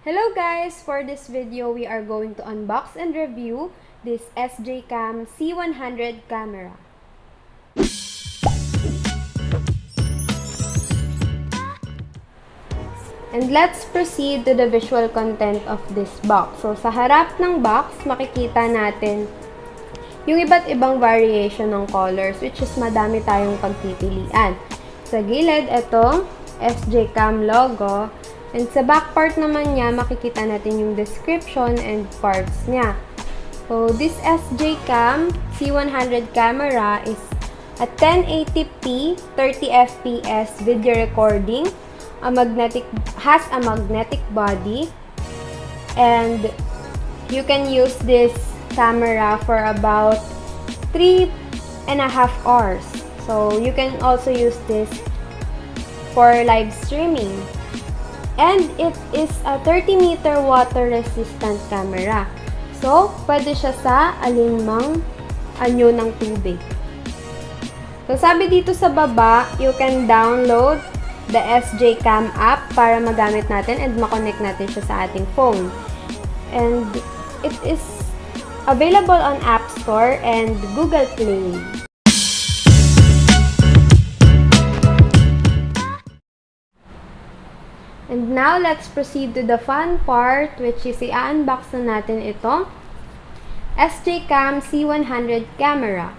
Hello guys! For this video, we are going to unbox and review this SJCAM C100 camera. And let's proceed to the visual content of this box. So, sa harap ng box, makikita natin yung iba't ibang variation ng colors, which is madami tayong pagpipilian. Sa gilid, ito, SJCAM logo. And sa back part naman niya, makikita natin yung description and parts niya. So, this SJCAM C100 camera is a 1080p 30fps video recording. Has a magnetic body, and you can use this camera for about 3.5 hours. So you can also use this for live streaming. And it is a 30-meter water-resistant camera. So, pwede siya sa alinmang anyo ng tubig. So, sabi dito sa baba, you can download the SJCAM app para magamit natin and makonect natin siya sa ating phone. And it is available on App Store and Google Play. And now, let's proceed to the fun part, which is i-unbox na natin itong SJCAM C100 camera.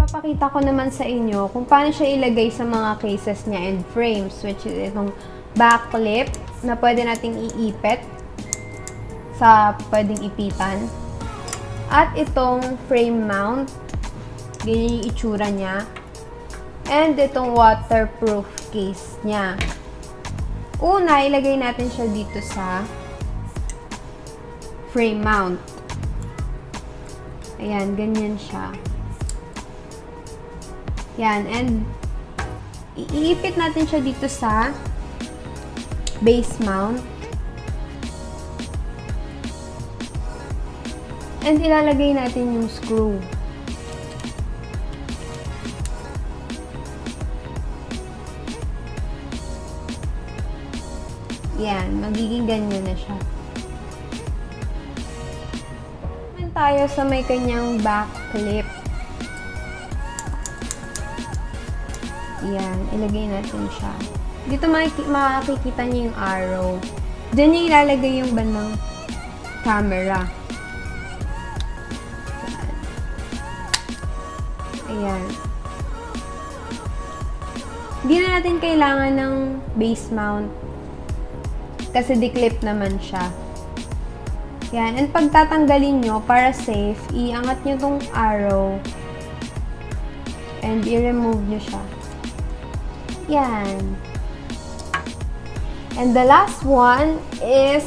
Pakita ko naman sa inyo kung paano siya ilagay sa mga cases niya and frames, which is itong back clip na pwede nating iipit sa pwedeng ipitan, at itong frame mount, ganyan yung itsura niya, and itong waterproof case niya. Una, ilagay natin siya dito sa frame mount. Ayan, ganyan siya. Yan, and iipit natin siya dito sa base mount. And ilalagay natin yung screw. Yan, magiging ganyan na siya. Naman tayo sa may kanyang back clip. Yan, ilagay natin siya. Dito makikita niyo yung arrow. Diyan niyo ilalagay yung bandang camera. Ayan. Hindi na natin kailangan ng base mount kasi di-clip naman siya. Yan, and pag tatanggalin nyo, para safe, iangat nyo tong arrow and i-remove nyo siya. Yan. And the last one is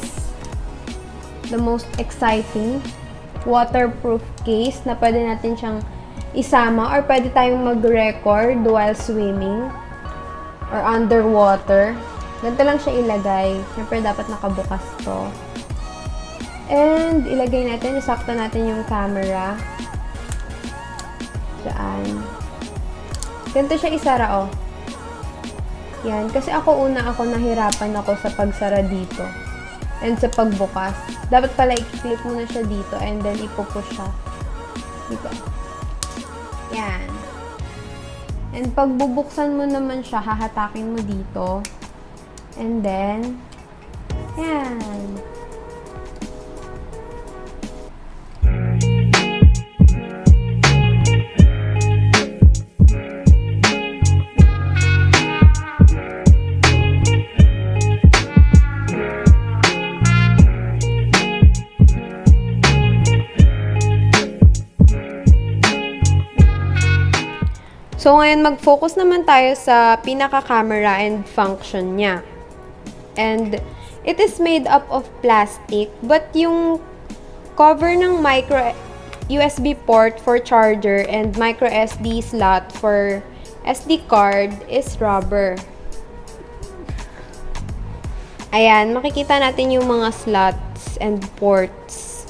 the most exciting, waterproof case na pwede natin siyang isama or pwede tayong mag-record while swimming or underwater. Ganito lang siya ilagay. Siyempre, dapat nakabukas to. And ilagay natin, isakto natin yung camera. Diyan. Ganito siya isara, oh. Yan. Kasi ako nahirapan ako sa pagsara dito. And sa pagbukas. Dapat pala i-click mo na siya dito and then ipupush siya. Dito. Yan. And pag bubuksan mo naman siya, hahatakin mo dito. And then, yan. So, ngayon, mag-focus naman tayo sa pinaka-camera and function niya. And, it is made up of plastic, but yung cover ng micro USB port for charger and micro SD slot for SD card is rubber. Ayan, makikita natin yung mga slots and ports.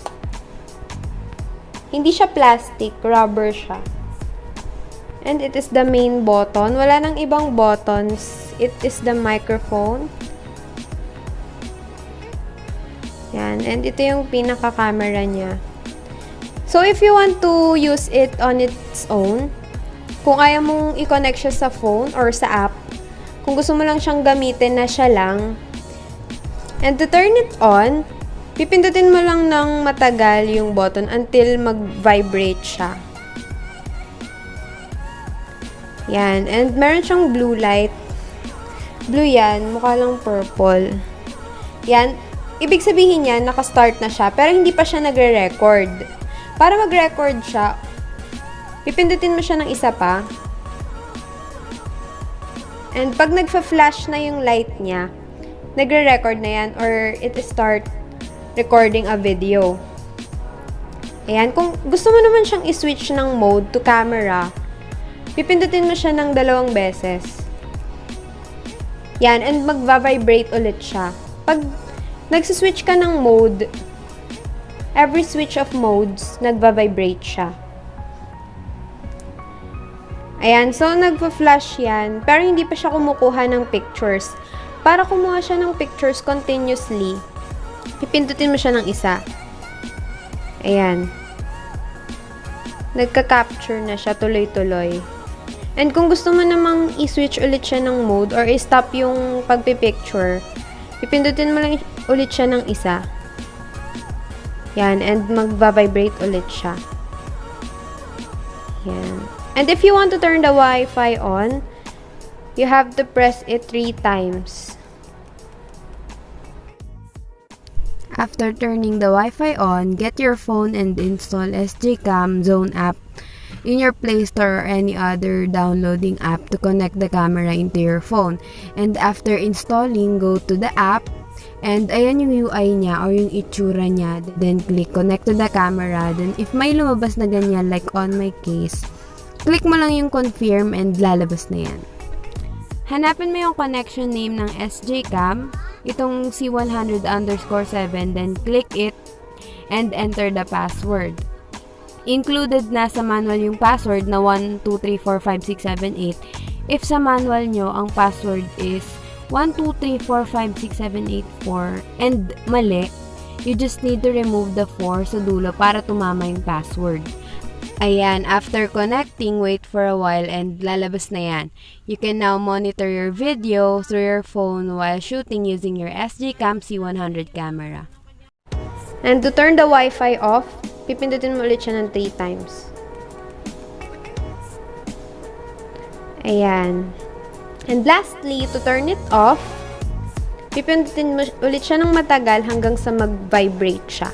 Hindi siya plastic, rubber siya. And it is the main button. Wala nang ibang buttons. It is the microphone. Yan. And ito yung pinaka-camera niya. So, if you want to use it on its own, kung ayaw mong i-connect siya sa phone or sa app, kung gusto mo lang siyang gamitin na siya lang, and to turn it on, pipindutin mo lang ng matagal yung button until mag-vibrate siya. Yan. And meron siyang blue light. Blue yan. Mukha lang purple. Yan. Ibig sabihin yan, naka-start na siya. Pero hindi pa siya nagre-record. Para mag-record siya, pipindutin mo siya ng isa pa. And pag nagfa-flash na yung light niya, nagre-record na yan or it start recording a video. Ayan. Kung gusto mo naman siyang i-switch ng mode to camera, pipindutin mo siya ng 2 beses. Yan, and magva-vibrate ulit siya. Pag nagsiswitch ka ng mode, every switch of modes, nagva-vibrate siya. Ayan, so nagpa-flash yan, pero hindi pa siya kumukuha ng pictures. Para kumuha siya ng pictures continuously, pipindutin mo siya ng isa. Ayan. Nagka-capture na siya tuloy-tuloy. And kung gusto mo namang i-switch ulit siya ng mode or i-stop yung pagpipicture, pipindutin mo lang ulit siya ng isa. Yan, and magva-vibrate ulit siya. Yan. And if you want to turn the Wi-Fi on, you have to press it 3 times. After turning the Wi-Fi on, get your phone and install SJCAM Zone app in your Play Store or any other downloading app to connect the camera into your phone. And after installing, go to the app and ayan yung UI niya or yung itsura niya. Then click connect to the camera. Then if may lumabas na ganyan like on my case, click mo lang yung confirm and lalabas na yan. Hanapin mo yung connection name ng SJCAM, itong C100_7, then click it and enter the password. Included na sa manual yung password na 123456788. If sa manual nyo, ang password is 123456784 and mali, you just need to remove the 4 sa dulo para tumama yung password. Ayan, after connecting, wait for a while and lalabas na yan. You can now monitor your video through your phone while shooting using your SJCAM C100 camera. And to turn the Wi-Fi off, pipindutin mo ulit siya ng 3 times. Ayan. And lastly, to turn it off, pipindutin mo ulit siya ng matagal hanggang sa mag-vibrate siya.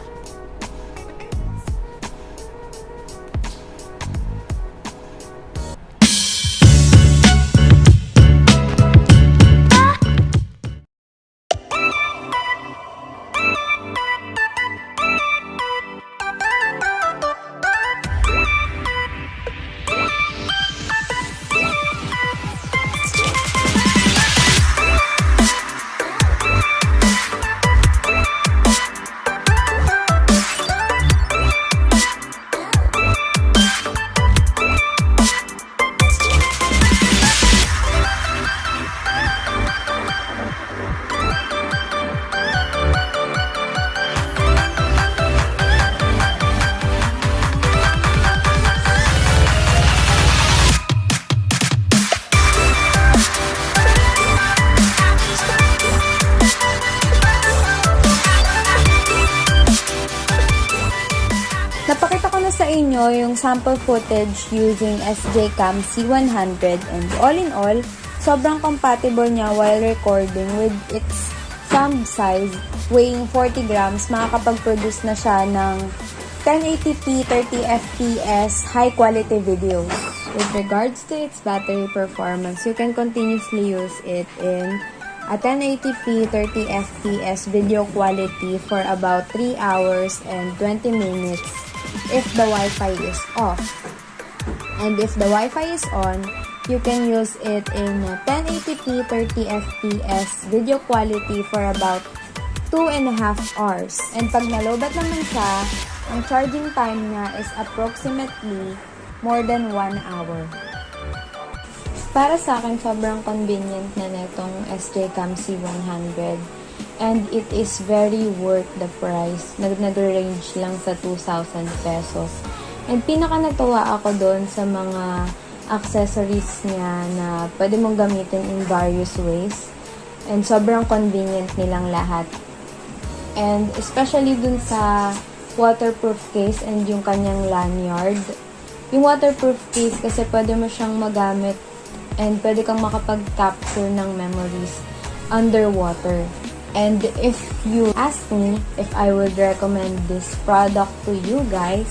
inyo yung sample footage using SJCAM C100, and all in all, sobrang compatible niya while recording. With its thumb size weighing 40 grams, makakapag-produce na siya ng 1080p 30fps high quality videos. With regards to its battery performance, you can continuously use it in a 1080p 30fps video quality for about 3 hours and 20 minutes if the Wi-Fi is off. And if the Wi-Fi is on, you can use it in 1080p 30fps video quality for about 2.5 hours. And pag nalobat naman siya, ang charging time niya is approximately more than 1 hour. Para sa akin, sobrang convenient na netong SJCAM C100. And it is very worth the price. Nag-range lang sa 2,000 pesos. And pinaka natuwa ako doon sa mga accessories niya na pwede mong gamitin in various ways. And sobrang convenient nilang lahat. And especially dun sa waterproof case and yung kanyang lanyard. Yung waterproof case kasi pwede mo siyang magamit and pwede kang makapag-capture ng memories underwater. And if you ask me if I would recommend this product to you guys,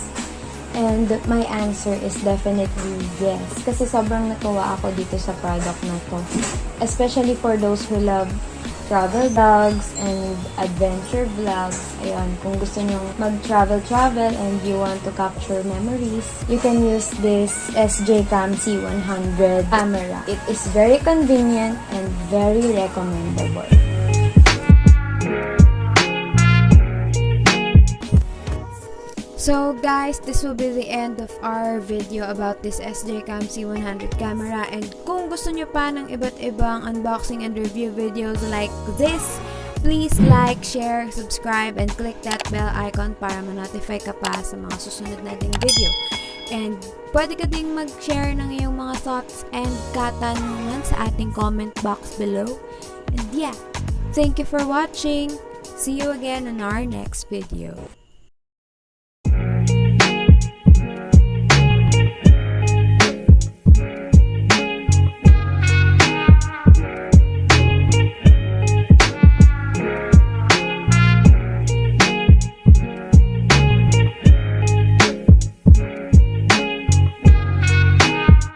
and my answer is definitely yes. Kasi sobrang natuwa ako dito sa product na to. Especially for those who love travel vlogs and adventure vlogs. Ayun, kung gusto nyo mag-travel and you want to capture memories, you can use this SJCAM C100 camera. It is very convenient and very recommendable. So guys, this will be the end of our video about this SJCAM C100 camera, and kung gusto nyo pa ng iba't ibang unboxing and review videos like this, please like, share, subscribe, and click that bell icon para ma-notify ka pa sa mga susunod nating video. And pwede ka ding mag-share ng iyong mga thoughts and katanungan sa ating comment box below. And yeah, thank you for watching. See you again in our next video.